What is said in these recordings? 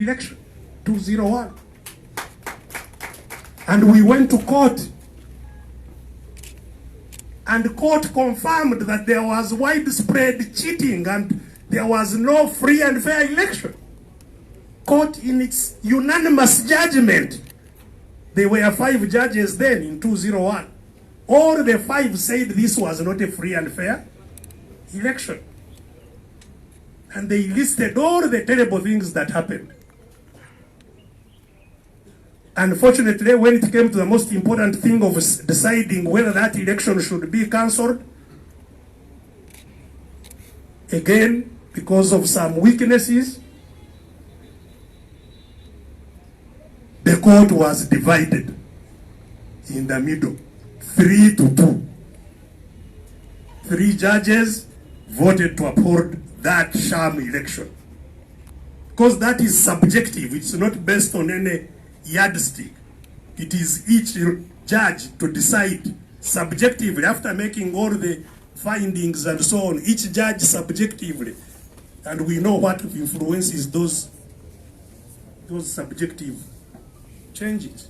election, 201. And we went to court. And court confirmed that there was widespread cheating and there was no free and fair election. Court in its unanimous judgment, there were 5 judges then in 201. All the 5 said this was not a free and fair election. And they listed all the terrible things that happened. Unfortunately, when it came to the most important thing of deciding whether that election should be cancelled, again, because of some weaknesses, the court was divided in the middle, 3-2. 3 judges voted to uphold that sham election. Because that is subjective, it's not based on any yardstick. It is each judge to decide subjectively, after making all the findings and so on, each judge subjectively. And we know what influences those subjective changes.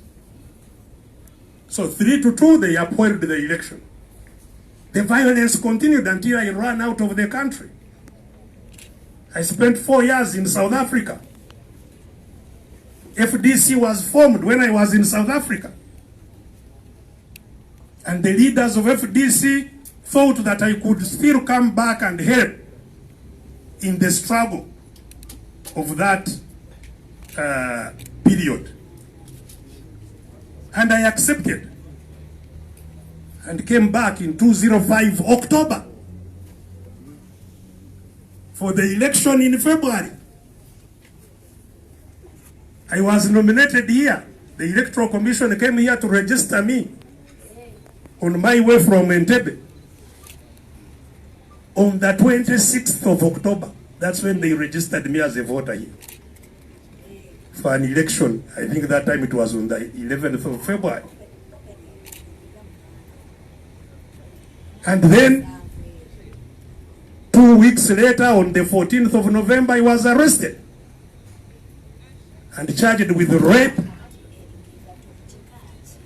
So 3-2, they upheld the election. The violence continued until I ran out of the country. I spent 4 years in South Africa. FDC was formed when I was in South Africa. And the leaders of FDC thought that I could still come back and help in the struggle of that period. And I accepted and came back in 205 October for the election in February. I was nominated here. The Electoral Commission came here to register me on my way from Entebbe. On the 26th of October, that's when they registered me as a voter here for an election. I think that time it was on the 11th of February. And then 2 weeks later, on the 14th of November, I was arrested and charged with rape,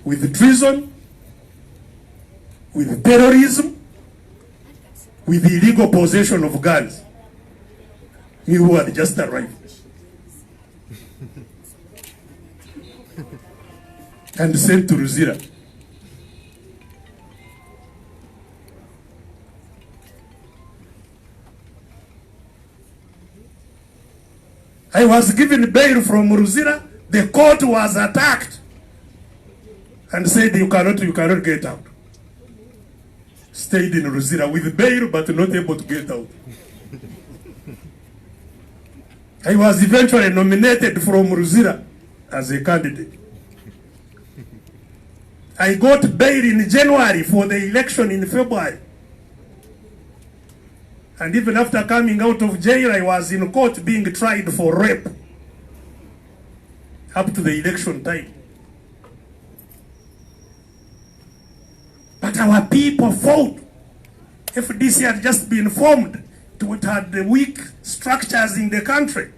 with treason, with terrorism, with illegal possession of guns. Me who had just arrived. And sent to Luzira. I was given bail from Luzira. The court was attacked and said you cannot get out. Stayed in Luzira with bail but not able to get out. I was eventually nominated from Luzira as a candidate. I got bail in January for the election in February. And even after coming out of jail, I was in court being tried for rape up to the election time. But our people fought. FDC had just been formed. It had the weak structures in the country.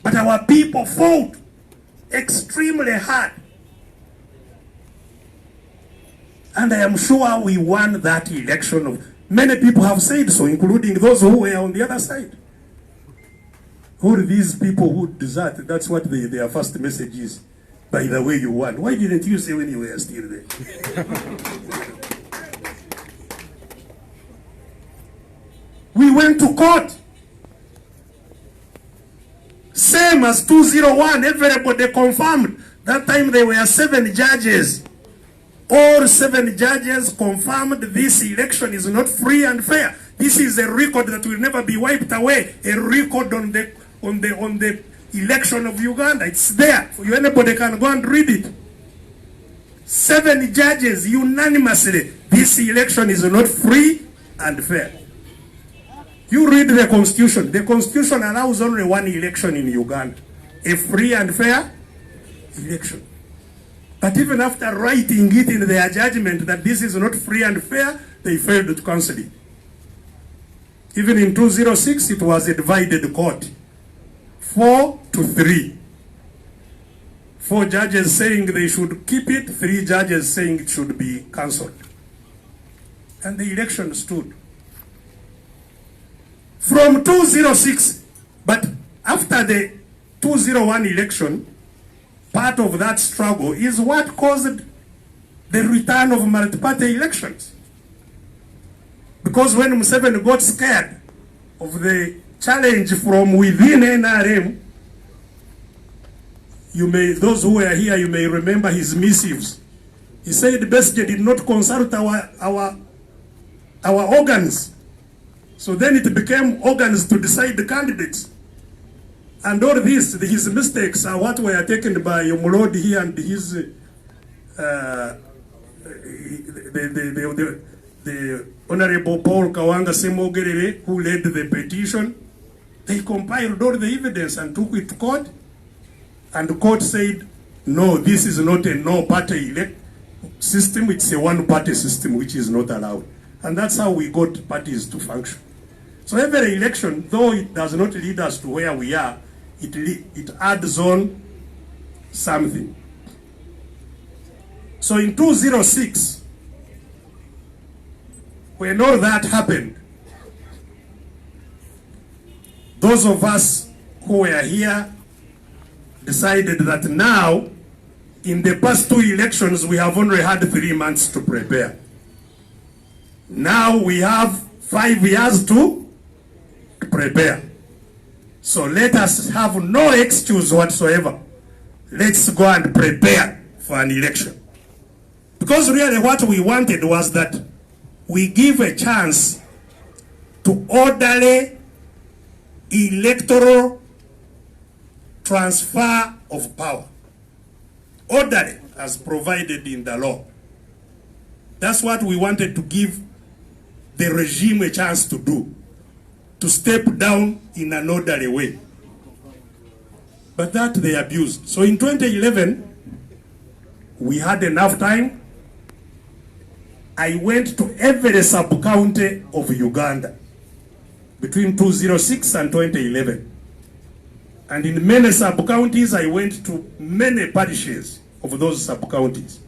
But our people fought extremely hard. And I am sure we won that election. Many people have said so, including those who were on the other side. Who are these people who desert? That's what their first message is. By the way, you won. Why didn't you say when you were still there? We went to court. Same as 201, everybody confirmed. That time there were 7 judges. All 7 judges confirmed this election is not free and fair. This is a record that will never be wiped away. A record on the election of Uganda. It's there. Anybody can go and read it. 7 judges unanimously. This election is not free and fair. You read the Constitution. The Constitution allows only one election in Uganda. A free and fair election. But even after writing it in their judgment that this is not free and fair, they failed to cancel it. Even in 206, it was a divided court. 4-3. 4 judges saying they should keep it, 3 judges saying it should be cancelled. And the election stood. From 2006, but after the 2001 election, part of that struggle is what caused the return of multi-party elections. Because when Museveni got scared of the challenge from within NRM, those who were here, you may remember his missives. He said Besigye did not consult our organs. So then it became organs to decide the candidates. And all this, his mistakes are what were taken by Omulodi here and his, the Honorable Paul Kawanga Semogerere, who led the petition. They compiled all the evidence and took it to court. And the court said, no, this is not a no-party system, it's a one-party system which is not allowed. And that's how we got parties to function. So every election, though it does not lead us to where we are, it adds on something. So in 2006, when all that happened, those of us who were here decided that now, in the past 2 elections, we have only had 3 months to prepare. Now we have 5 years to prepare. So let us have no excuse whatsoever. Let's go and prepare for an election. Because really what we wanted was that we give a chance to orderly electoral transfer of power. Orderly, as provided in the law. That's what we wanted to give the regime a chance to do. To step down in an orderly way. But that they abused. So in 2011, we had enough time. I went to every sub-county of Uganda between 2006 and 2011. And in many sub-counties, I went to many parishes of those sub-counties.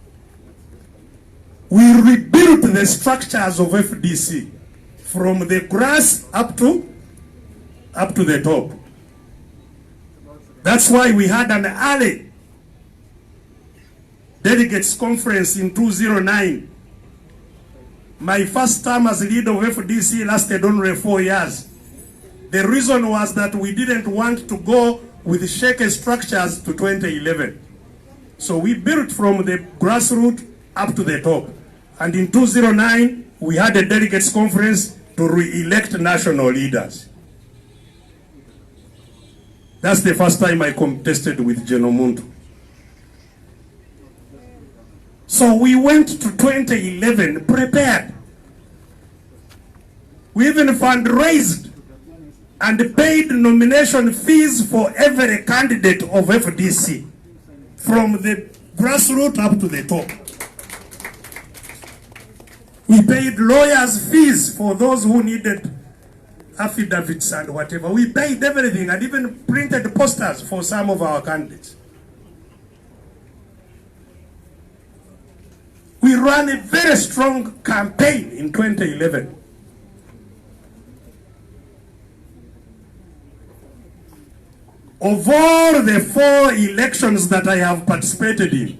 We rebuilt the structures of FDC from the grass up to the top. That's why we had an early delegates conference in 2009. My first term as leader of FDC lasted only 4 years. The reason was that we didn't want to go with shaky structures to 2011. So we built from the grassroots up to the top. And in 2009, we had a delegates conference to re-elect national leaders. That's the first time I contested with General Muntu. So we went to 2011 prepared. We even fundraised and paid nomination fees for every candidate of FDC, from the grassroots up to the top. We paid lawyers' fees for those who needed affidavits and whatever. We paid everything and even printed posters for some of our candidates. We ran a very strong campaign in 2011. Of all the 4 elections that I have participated in,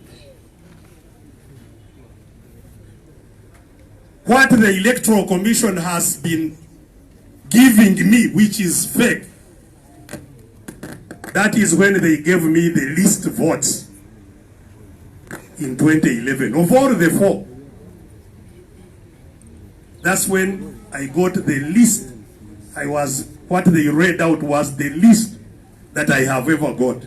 what the Electoral Commission has been giving me, which is fake, that is when they gave me the least votes in 2011. Of all the 4, that's when I got the least. What they read out was the least that I have ever got.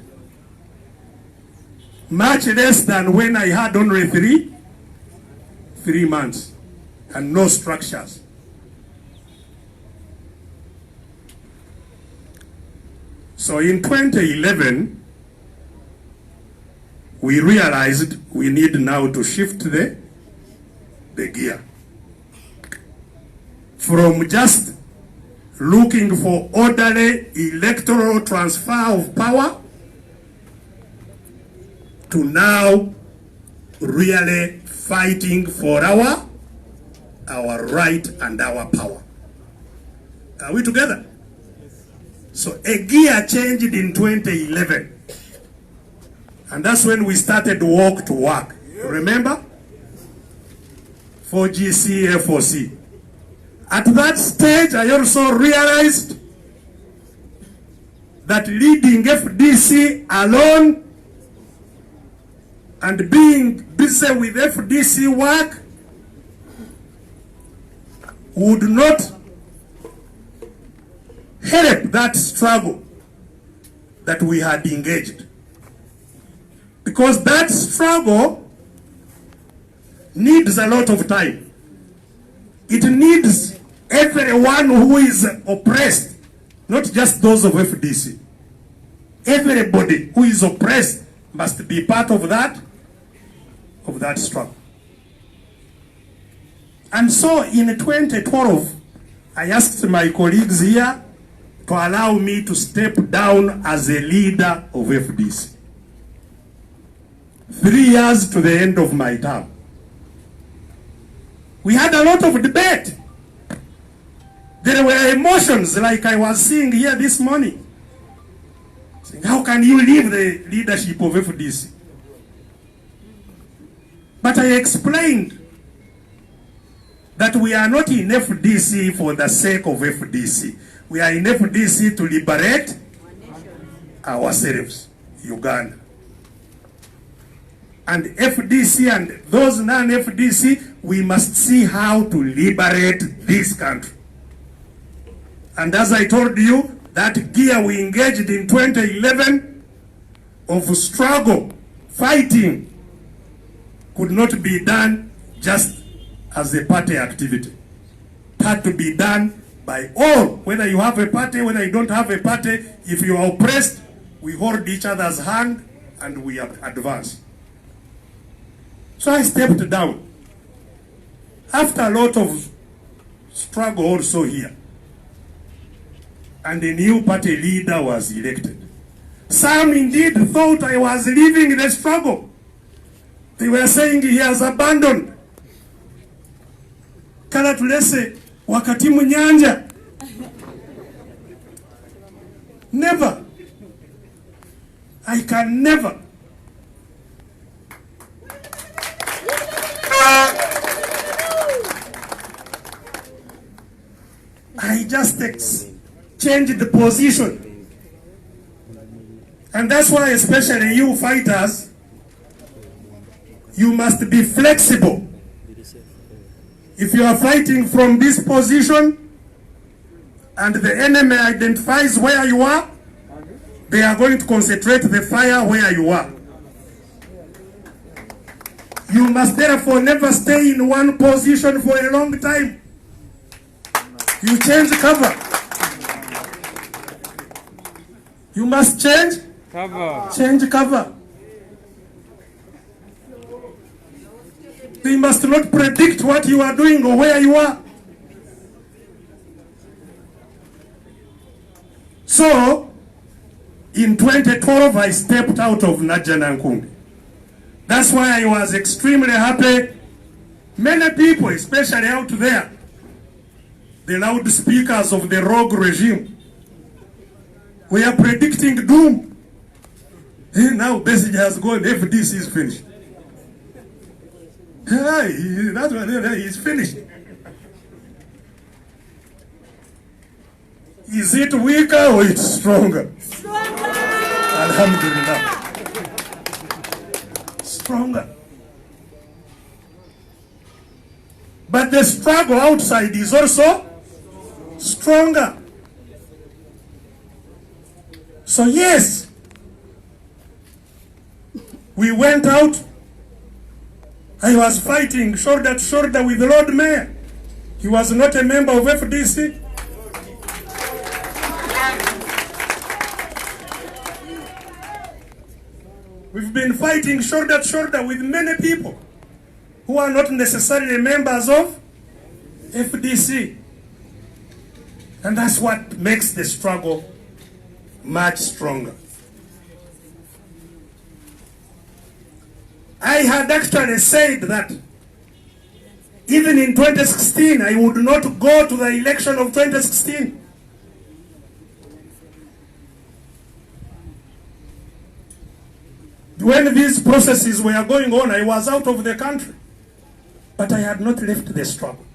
Much less than when I had only 3 months and no structures. So in 2011, we realized we need now to shift the gear. From just looking for orderly electoral transfer of power, to now really fighting for our right and our power. Are we together? So a gear changed in 2011. And that's when we started Walk to Work. Remember? For GC, FOC. At that stage, I also realized that leading FDC alone and being busy with FDC work would not help that struggle that we had engaged. Because that struggle needs a lot of time. It needs everyone who is oppressed, not just those of FDC. Everybody who is oppressed must be part of that struggle. And so in 2012, I asked my colleagues here to allow me to step down as a leader of FDC. 3 years to the end of my term. We had a lot of debate. There were emotions like I was seeing here this morning. Saying, how can you leave the leadership of FDC? But I explained that we are not in FDC for the sake of FDC. We are in FDC to liberate ourselves, Uganda. And FDC and those non-FDC, we must see how to liberate this country. And as I told you, that gear we engaged in 2011 of struggle, fighting, could not be done just as a party activity. It had to be done by all, whether you have a party, whether you don't have a party. If you are oppressed, we hold each other's hand and we advance. So I stepped down. After a lot of struggle also here. And a new party leader was elected. Some indeed thought I was leaving the struggle. They were saying he has abandoned. Kala tulese wakati munyanja. Never. I can never. I just changed the position. And that's why, especially you fighters, you must be flexible. If you are fighting from this position and the enemy identifies where you are, they are going to concentrate the fire where you are. You must therefore never stay in one position for a long time. You change cover. You must change cover. Change cover. They must not predict what you are doing or where you are. So, in 2012, I stepped out of Naja Nankungi. That's why I was extremely happy. Many people, especially out there, the loudspeakers of the rogue regime, we are predicting doom. Hey, now Besigye has gone, FDC is finished. Hey, that's what he's finished. Is it weaker or it's stronger? Stronger! Alhamdulillah. Stronger. But the struggle outside is also stronger. So yes, we went out. I was fighting shoulder to shoulder with the Lord Mayor. He was not a member of FDC. We've been fighting shoulder to shoulder with many people who are not necessarily members of FDC. And that's what makes the struggle much stronger. I had actually said that even in 2016, I would not go to the election of 2016. When these processes were going on, I was out of the country. But I had not left the struggle.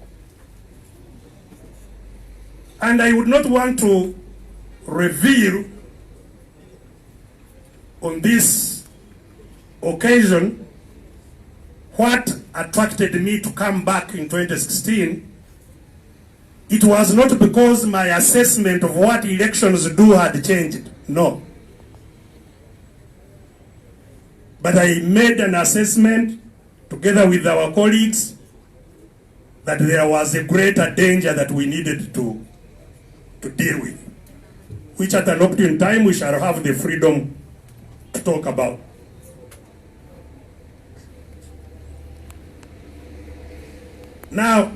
And I would not want to reveal on this occasion what attracted me to come back in 2016. It was not because my assessment of what elections do had changed. No. But I made an assessment together with our colleagues that there was a greater danger that we needed to deal with, which at an opportune time we shall have the freedom to talk about. Now,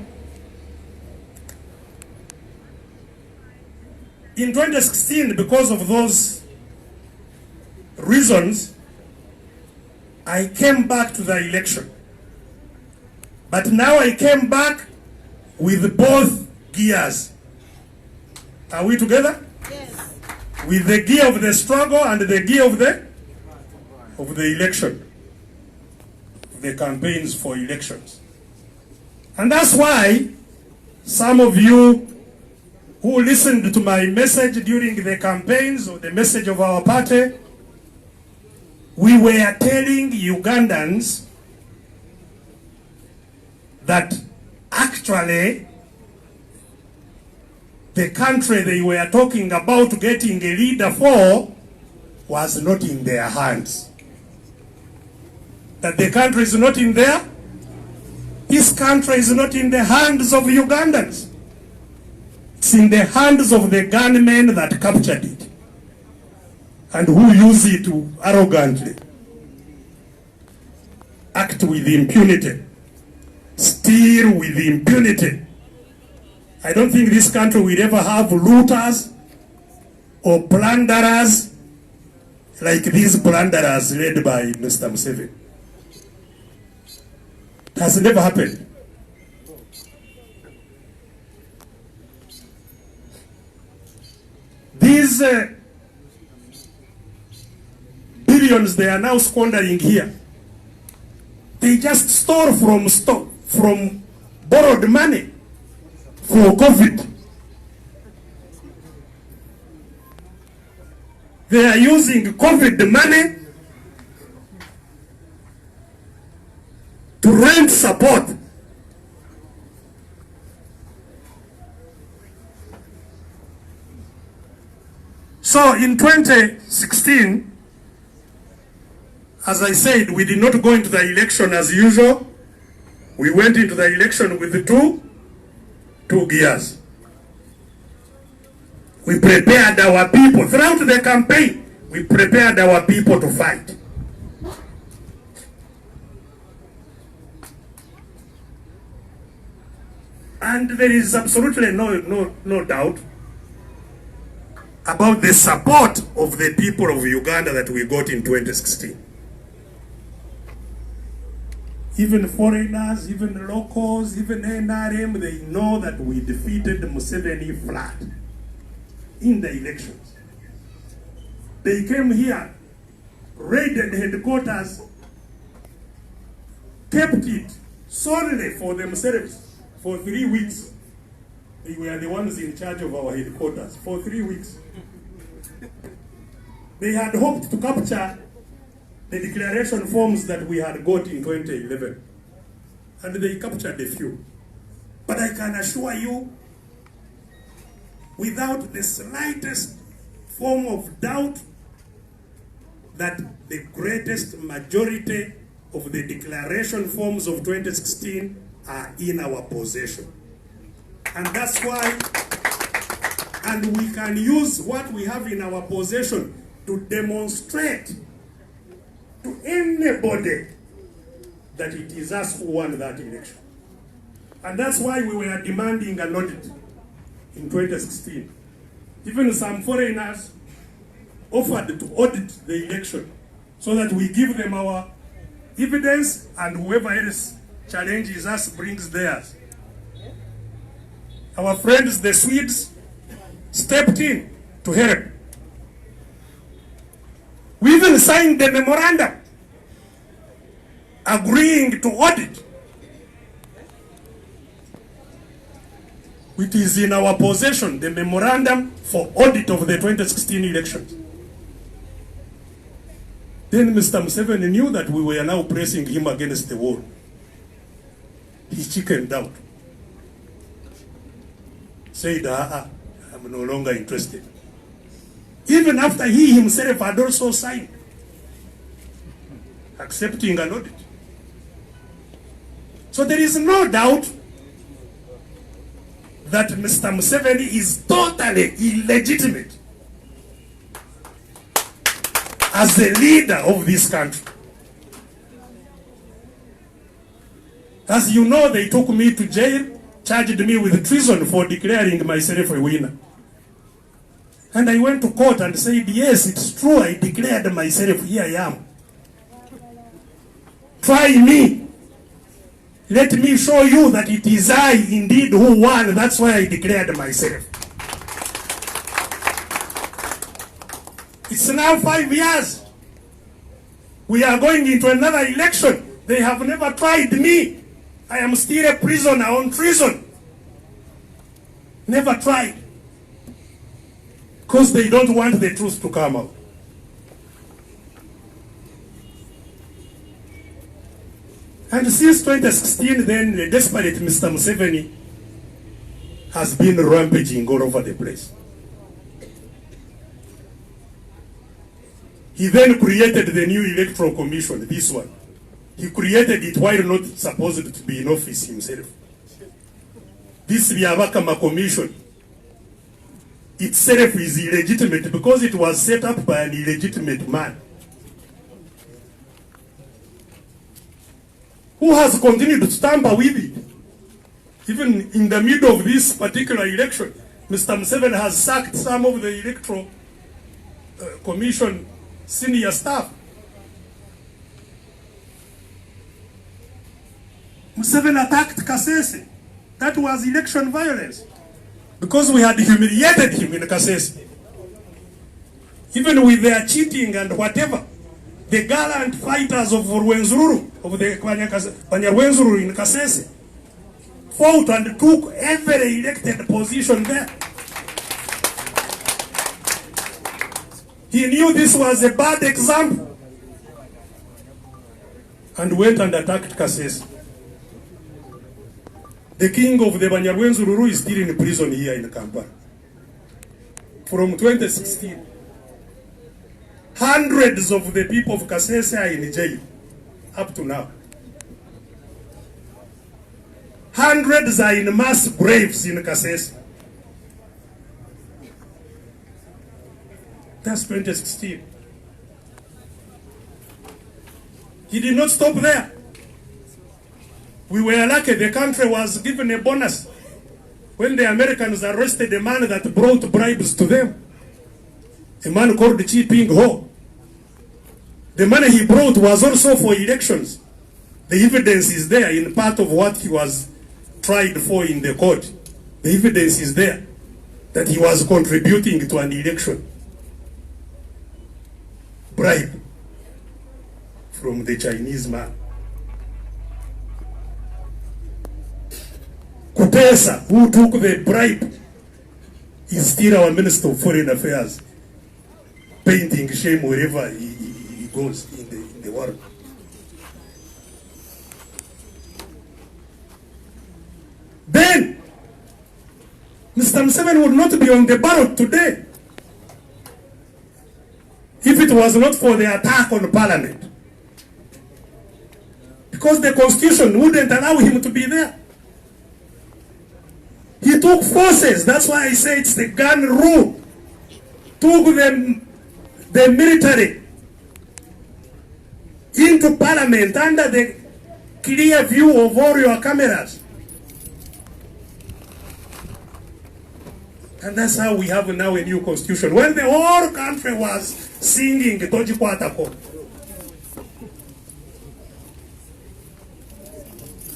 in 2016, because of those reasons, I came back to the election. But now I came back with both gears. Are we together? Yes. With the gear of the struggle and the gear of the election, the campaigns for elections. And that's why some of you who listened to my message during the campaigns or the message of our party, we were telling Ugandans that actually the country they were talking about getting a leader for was not in their hands. That the country is not in there. This country is not in the hands of Ugandans. It's in the hands of the gunmen that captured it and who use it to arrogantly act with impunity, steal with impunity. I don't think this country will ever have looters or plunderers like these plunderers led by Mr. Museveni. It has never happened. These billions they are now squandering here, they just stole from borrowed money for COVID. They are using COVID money to rent support. So in 2016, as I said, we did not go into the election as usual. We went into the election with two gears. We prepared our people. Throughout the campaign, we prepared our people to fight. And there is absolutely no doubt about the support of the people of Uganda that we got in 2016. Even foreigners, even locals, even NRM, they know that we defeated Museveni flat in the elections. They came here, raided headquarters, kept it solely for themselves for 3 weeks. They were the ones in charge of our headquarters for 3 weeks. They had hoped to capture the declaration forms that we had got in 2011. And they captured a few. But I can assure you, without the slightest form of doubt, that the greatest majority of the declaration forms of 2016 are in our possession. And that's why, and we can use what we have in our possession to demonstrate to anybody that it is us who won that election. And that's why we were demanding an audit in 2016. Even some foreigners offered to audit the election so that we give them our evidence and whoever else challenges us brings theirs. Our friends, the Swedes, stepped in to help. We even signed the memorandum agreeing to audit. It is in our possession, the memorandum for audit of the 2016 elections. Then Mr. Museveni knew that we were now pressing him against the wall. He chickened out. Said, I'm no longer interested. Even after he himself had also signed, accepting an audit. So there is no doubt that Mr. Museveni is totally illegitimate as the leader of this country. As you know, they took me to jail, charged me with treason for declaring myself a winner. And I went to court and said, yes, it's true, I declared myself, here I am. Try me. Let me show you that it is I indeed who won. That's why I declared myself. It's now 5 years. We are going into another election. They have never tried me. I am still a prisoner on treason. Never tried. Because they don't want the truth to come out. And since 2016, then the desperate Mr. Museveni has been rampaging all over the place. He then created the new electoral commission, this one. He created it while not supposed to be in office himself. This Byabakama commission itself is illegitimate because it was set up by an illegitimate man who has continued to tamper with it. Even in the middle of this particular election, Mr. Museveni has sacked some of the electoral commission senior staff. Museveni attacked Kasese. That was election violence. Because we had humiliated him in Kasese. Even with their cheating and whatever. The gallant fighters of Rwenzururu, of the Banyarwenzururu in Kasese, fought and took every elected position there. He knew this was a bad example and went and attacked Kasese. The king of the Banyarwenzururu is still in prison here in Kampala. From 2016. Hundreds of the people of Kasese are in jail up to now. Hundreds are in mass graves in Kasese. That's 2016. He did not stop there. We were lucky the country was given a bonus when the Americans arrested a man that brought bribes to them. A man called Chi Ping Ho. The money he brought was also for elections. The evidence is there in part of what he was tried for in the court. The evidence is there that he was contributing to an election. Bribe from the Chinese man. Kupesa, who took the bribe, is still our Minister of Foreign Affairs, painting shame wherever he goes in the world. Then, Mr. Museveni would not be on the ballot today if it was not for the attack on Parliament. Because the Constitution wouldn't allow him to be there. He took forces, that's why I say it's the gun rule. Took the military into Parliament under the clear view of all your cameras. And that's how we have now a new constitution. When the whole country was singing Toji Kwatako,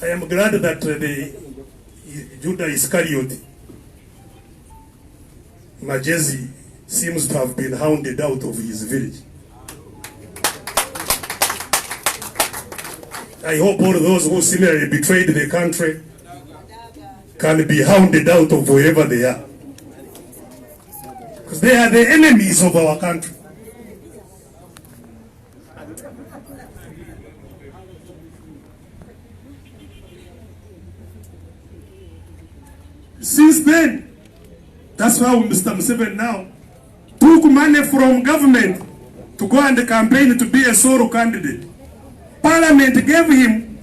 I am glad that the Judah Iscariot, Majezi, seems to have been hounded out of his village. I hope all those who similarly betrayed the country can be hounded out of wherever they are. Because they are the enemies of our country. Since then, that's how Mr. Museveni now took money from government to go and campaign to be a solo candidate. Parliament gave him,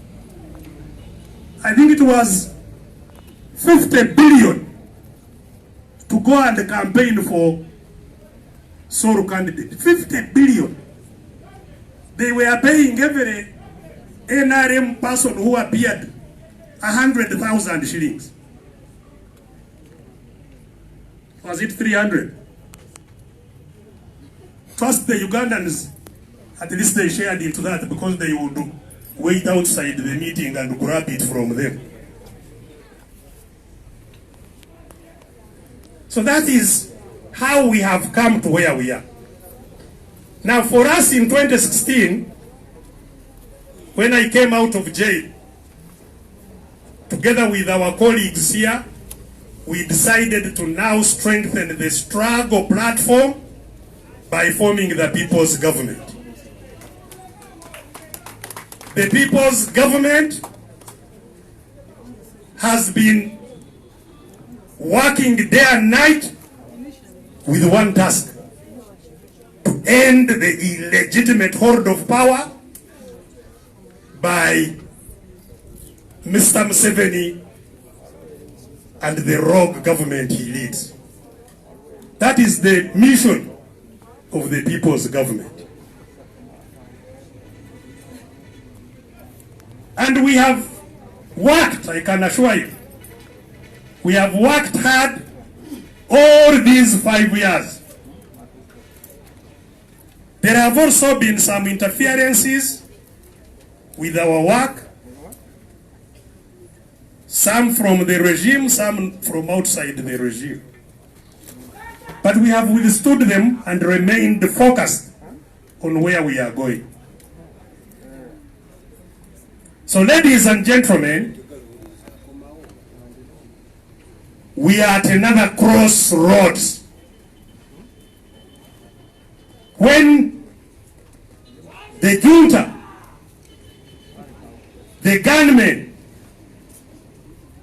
I think it was 50 billion to go and campaign for solo candidate. 50 billion. They were paying every NRM person who appeared 100,000 shillings. Was it 300? Trust the Ugandans, at least they shared into that because they would wait outside the meeting and grab it from them. So that is how we have come to where we are. Now for us in 2016, when I came out of jail, together with our colleagues here, we decided to now strengthen the struggle platform by forming the People's Government. The People's Government has been working day and night with one task: to end the illegitimate hold of power by Mr. Museveni and the rogue government he leads. That is the mission of the People's Government. And we have worked, I can assure you, we have worked hard all these 5 years. There have also been some interferences with our work, some from the regime, some from outside the regime. But we have withstood them and remained focused on where we are going. So ladies and gentlemen, we are at another crossroads. When the junta, the gunmen,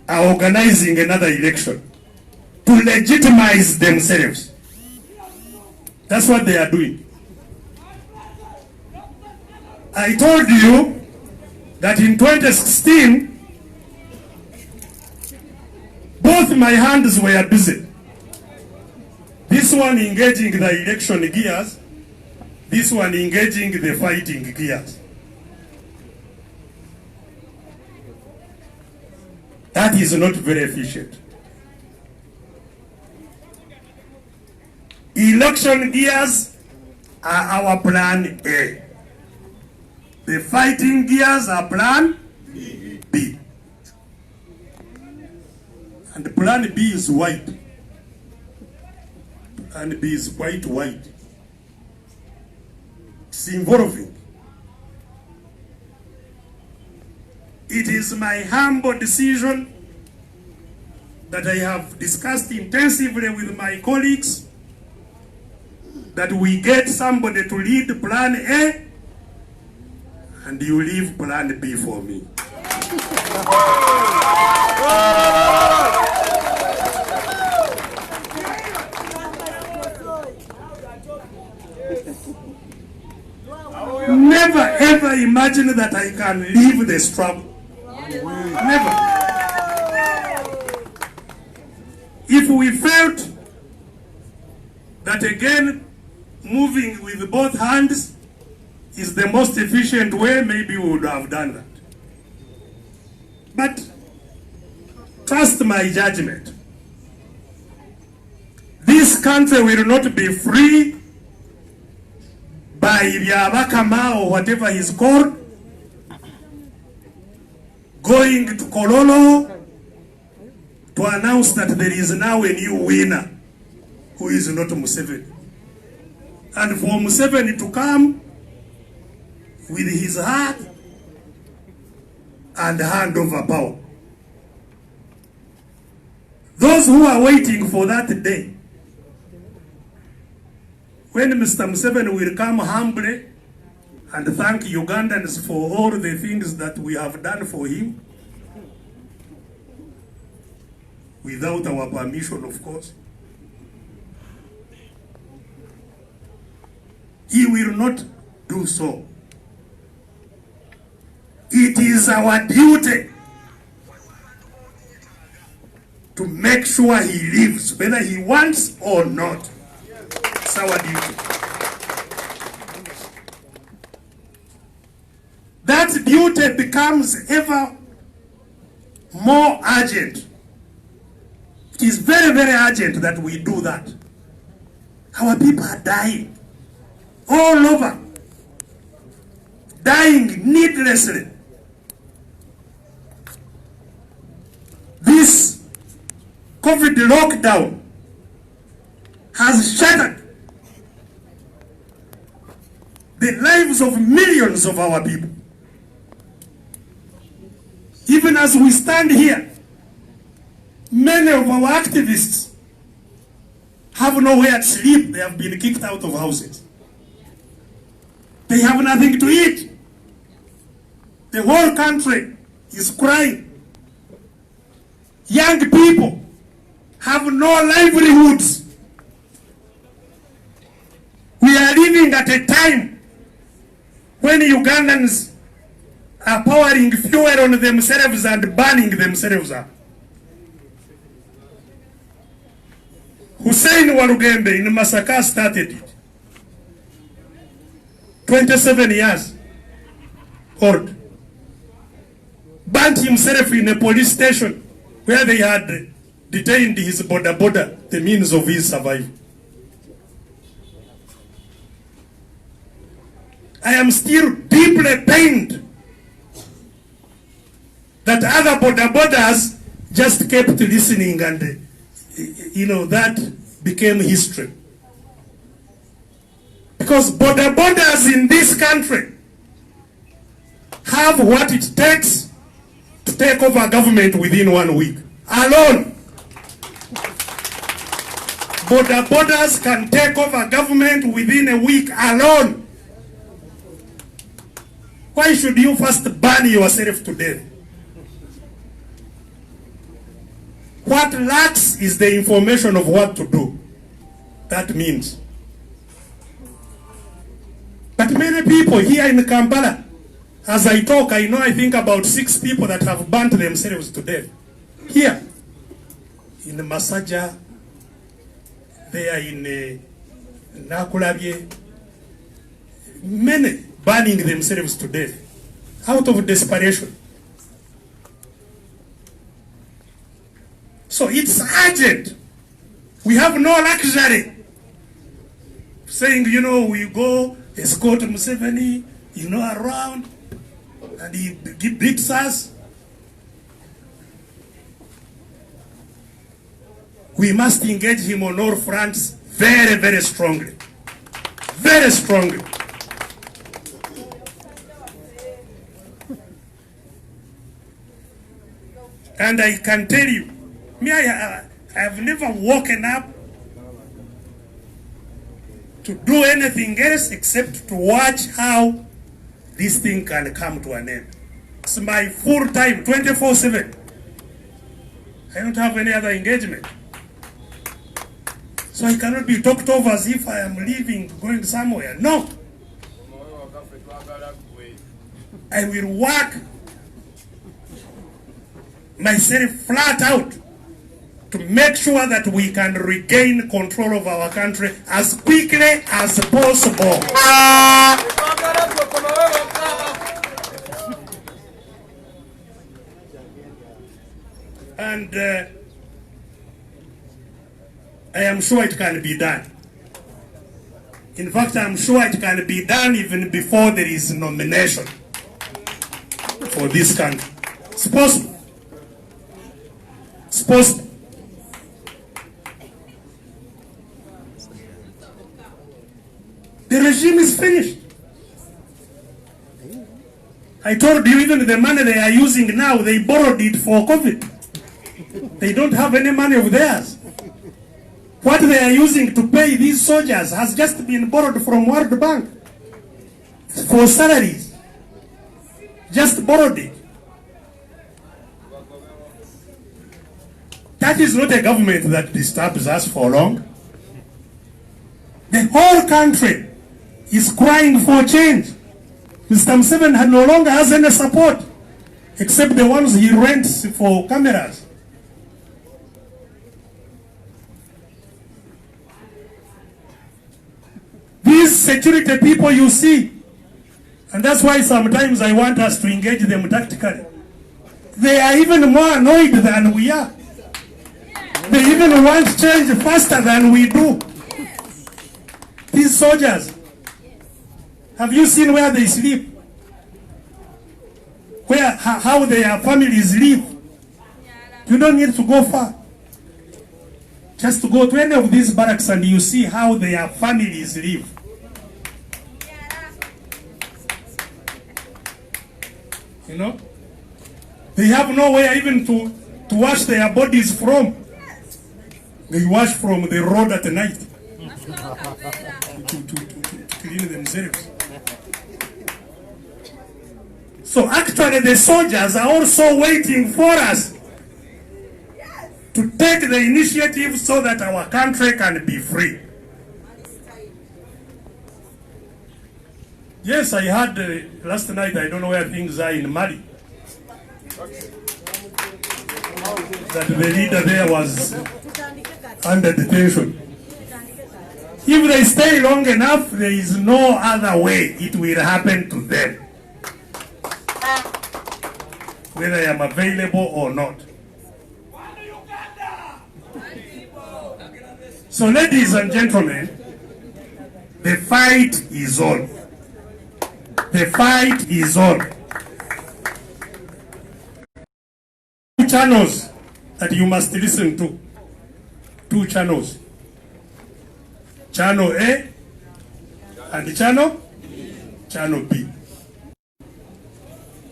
are organizing another election to legitimize themselves. That's what they are doing. I told you that in 2016, both my hands were busy. This one engaging the election gears, this one engaging the fighting gears. That is not very efficient. Election gears are our plan A. The fighting gears are plan B. And plan B is white. Plan B is quite white. It's involving. It is my humble decision that I have discussed intensively with my colleagues that we get somebody to lead plan A and you leave plan B for me. Never ever imagine that I can leave the struggle. Never. If we felt that again moving with both hands is the most efficient way, maybe we would have done that. But trust my judgment. country will not be free by Byabakama or whatever he's called, going to Kololo to announce that there is now a new winner who is not Museveni. And for Museveni to come with his heart and hand over power. Those who are waiting for that day, when Mr. Museveni will come humbly and thank Ugandans for all the things that we have done for him, without our permission, of course, he will not do so. It is our duty to make sure he lives, whether he wants or not. It's our duty. That duty becomes ever more urgent. It is very, very urgent that we do that. Our people are dying all over, dying needlessly. This COVID lockdown has shattered the lives of millions of our people. Even as we stand here, many of our activists have nowhere to sleep. They have been kicked out of houses. They have nothing to eat. The whole country is crying. Young people have no livelihoods. We are living at a time when Ugandans are pouring fuel on themselves and burning themselves up. Hussein Walugembe in Masaka started it. 27 years old. Burnt himself in a police station where they had detained his boda, the means of his survival. I am still deeply pained that other bodas just kept listening, and that became history. Because bodas in this country have what it takes to take over government within 1 week. Alone. Bodas can take over government within a week alone. Why should you first burn yourself to death? What lacks is the information of what to do. That means. But many people here in Kampala, as I talk, I think about 6 people that have burnt themselves to death. Here, in Masaja, there in Nakulabye, many burning themselves to death out of desperation. So it's urgent. We have no luxury saying, we go escort Museveni, around, and he beats us. We must engage him on all fronts very, very strongly. Very strongly. And I can tell you, I have never woken up to do anything else except to watch how this thing can come to an end. It's my full time, 24/7. I don't have any other engagement. So I cannot be talked over as if I am leaving, going somewhere. No. I will work myself flat out to make sure that we can regain control of our country as quickly as possible. And I am sure it can be done. In fact, I'm sure it can be done even before there is nomination for this country. It's possible. It's possible. The regime is finished. I told you, even the money they are using now, they borrowed it for COVID. They don't have any money of theirs. What they are using to pay these soldiers has just been borrowed from World Bank for salaries. Just borrowed it. That is not a government that disturbs us for long. The whole country is crying for change. Mr. Museveni no longer has any support except the ones he rents for cameras. These security people you see, and that's why sometimes I want us to engage them tactically. They are even more annoyed than we are. They even want change faster than we do. These soldiers, have you seen where they sleep? How their families live? You don't need to go far. Just to go to any of these barracks and you see how their families live. You know? They have nowhere even to wash their bodies from. They wash from the road at night to clean themselves. So actually the soldiers are also waiting for us to take the initiative so that our country can be free. Yes, I heard last night, I don't know where things are in Mali, that the leader there was under detention. If they stay long enough, there is no other way it will happen to them, whether I am available or not. So ladies and gentlemen, the fight is on. The fight is on. Two channels that you must listen to. Two channels. Channel A and Channel B.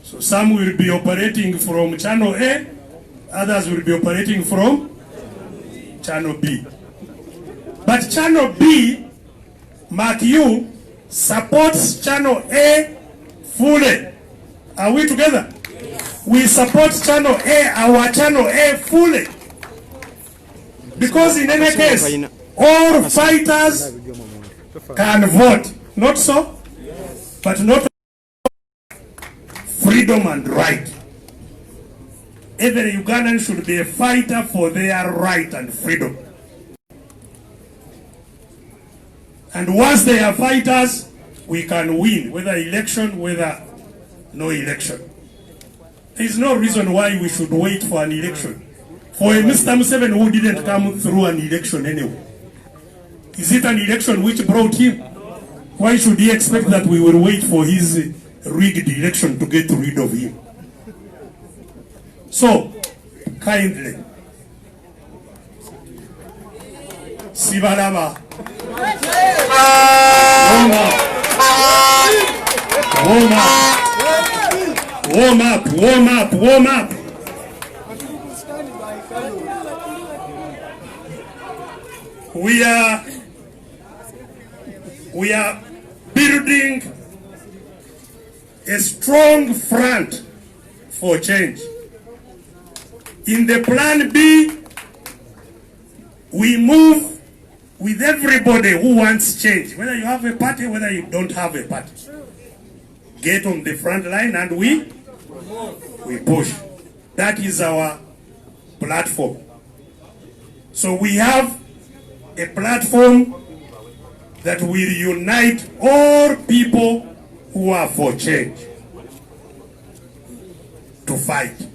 So some will be operating from Channel A, others will be operating from Channel B. But Channel B, mark you, supports Channel A fully. Are we together? Yes. We support Channel A, our Channel A fully. Because in any case, all fighters can vote. Not so? Yes. But not freedom and right. Every Ugandan should be a fighter for their right and freedom. And once they are fighters, we can win, whether election, whether no election. There is no reason why we should wait for an election. For a Mr. Museveni who didn't come through an election anyway. Is it an election which brought him? Why should he expect that we will wait for his rigged election to get rid of him? So, kindly, Sibalaba, warm up. We are building a strong front for change. In the plan B, we move with everybody who wants change, whether you have a party, whether you don't have a party. Get on the front line and we push. That is our platform. So we have a platform that will unite all people who are for change to fight.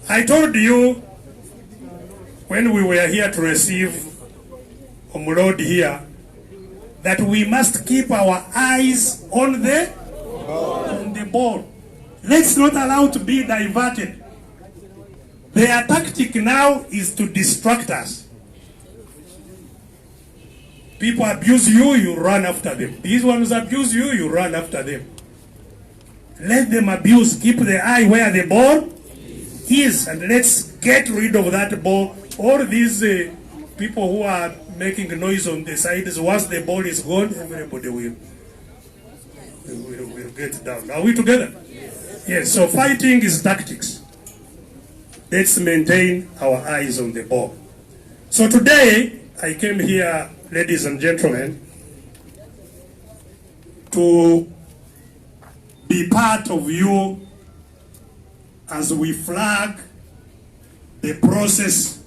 I told you when we were here to receive Omurod here, that we must keep our eyes on the ball. Let's not allow to be diverted. Their tactic now is to distract us. People abuse you, you run after them. These ones abuse you, you run after them. Let them abuse. Keep the eye where the ball is, and let's get rid of that ball. All these people who are making noise on the sides, once the ball is gone, everybody will get down. Are we together? Yes, so fighting is tactics. Let's maintain our eyes on the ball. So today, I came here, ladies and gentlemen, to be part of you as we flag the process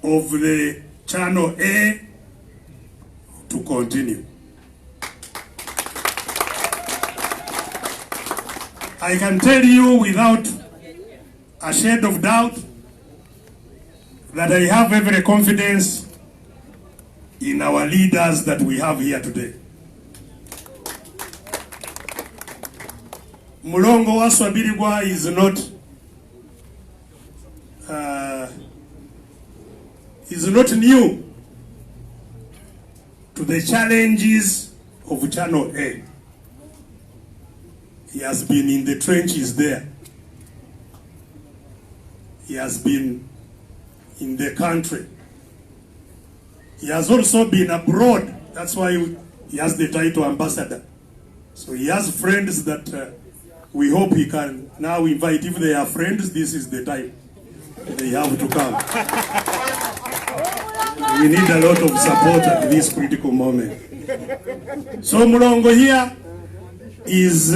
of the Channel A to continue. I can tell you without a shade of doubt that I have every confidence in our leaders that we have here today. Mulongo wa Swabiligwa is not new to the challenges of Channel A. He has been in the trenches there. He has been in the country. He has also been abroad. That's why he has the title ambassador. So he has friends that we hope he can now invite. If they are friends, this is the time they have to come. We need a lot of support at this critical moment. So Mulongo here is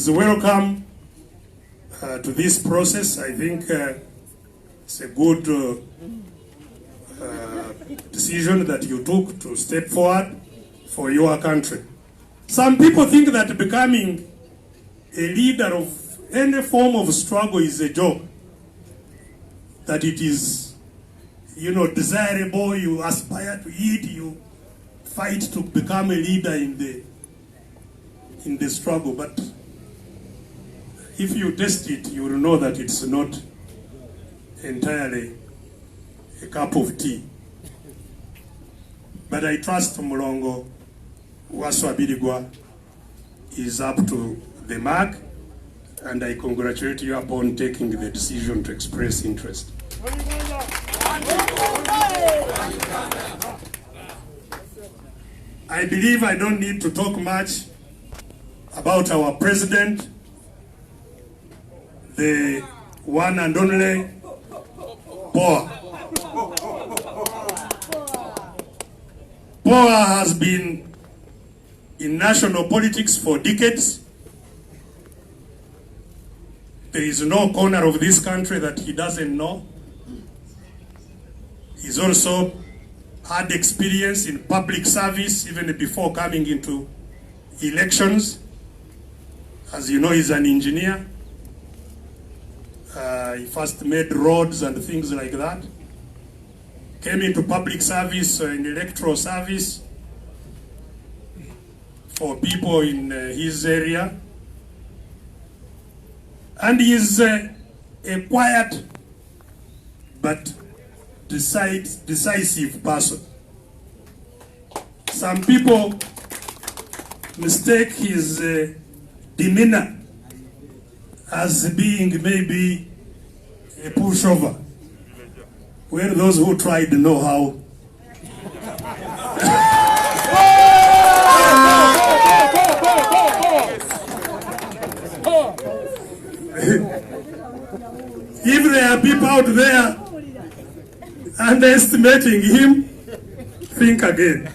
welcome to this process. I think it's a good decision that you took to step forward for your country. Some people think that becoming a leader of any form of struggle is a job, that it is, desirable, you aspire to it, you fight to become a leader in the struggle. But if you test it, you will know that it's not entirely a cup of tea. But I trust Mulongo wa Swabiligwa is up to the mark, and I congratulate you upon taking the decision to express interest. I believe I don't need to talk much about our president, the one and only POA. POA has been in national politics for decades. There is no corner of this country that he doesn't know. He's also had experience in public service even before coming into elections. As you know, he's an engineer. He first made roads and things like that. Came into public service, in electoral service for people in his area. And he is a quiet but decisive person. Some people mistake his demeanor as being maybe a pushover. Well, those who tried know how. If there are people out there underestimating him, think again.